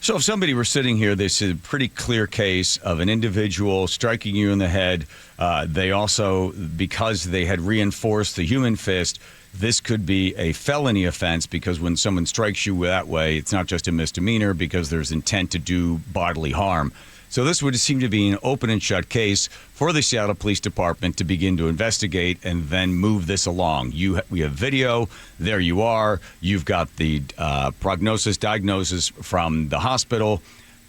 So if somebody were sitting here, this is a pretty clear case of an individual striking you in the head. They also, because they had reinforced the human fist, this could be a felony offense because when someone strikes you that way, it's not just a misdemeanor because there's intent to do bodily harm. So this would seem to be an open and shut case for the Seattle Police Department to begin to investigate and then move this along. We have video. There you are. You've got the diagnosis from the hospital.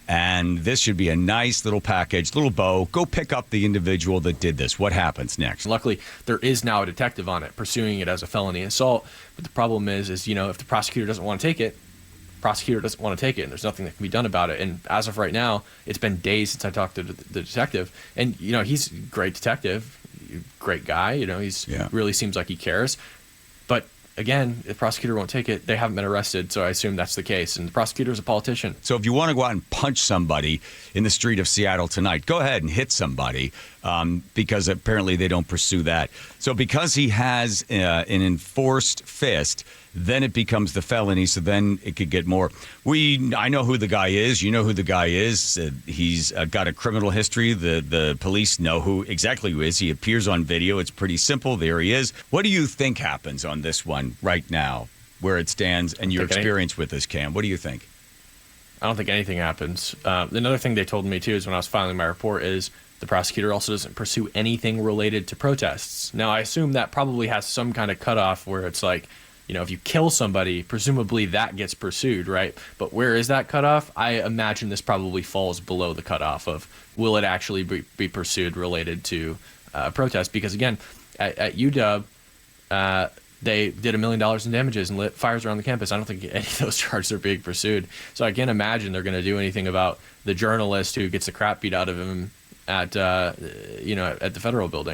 And this should be a nice little package, little bow. Go pick up the individual that did this. What happens next? Luckily, there is now a detective on it pursuing it as a felony assault. But the problem is, if the prosecutor doesn't want to take it, and there's nothing that can be done about it. And as of right now, it's been days since I talked to the detective. And, he's a great detective, great guy. He's really seems like he cares. But again, if the prosecutor won't take it, they haven't been arrested, so I assume that's the case. And the prosecutor is a politician. So if you want to go out and punch somebody in the street of Seattle tonight, go ahead and hit somebody because apparently they don't pursue that. So because he has an enforced fist, then it becomes the felony, so then it could get more. I know who the guy is. You know who the guy is. He's got a criminal history. The police know exactly who he is. He appears on video. It's pretty simple. There he is. What do you think happens on this one right now, where it stands, and your experience with this, Cam? What do you think? I don't think anything happens. Another thing they told me, too, is when I was filing my report is the prosecutor also doesn't pursue anything related to protests. Now, I assume that probably has some kind of cutoff where it's like, if you kill somebody, presumably that gets pursued, right? But where is that cutoff? I imagine this probably falls below the cutoff of will it actually be pursued related to protest? Because, again, at UW, they did $1 million in damages and lit fires around the campus. I don't think any of those charges are being pursued. So I can't imagine they're going to do anything about the journalist who gets the crap beat out of him at the federal building.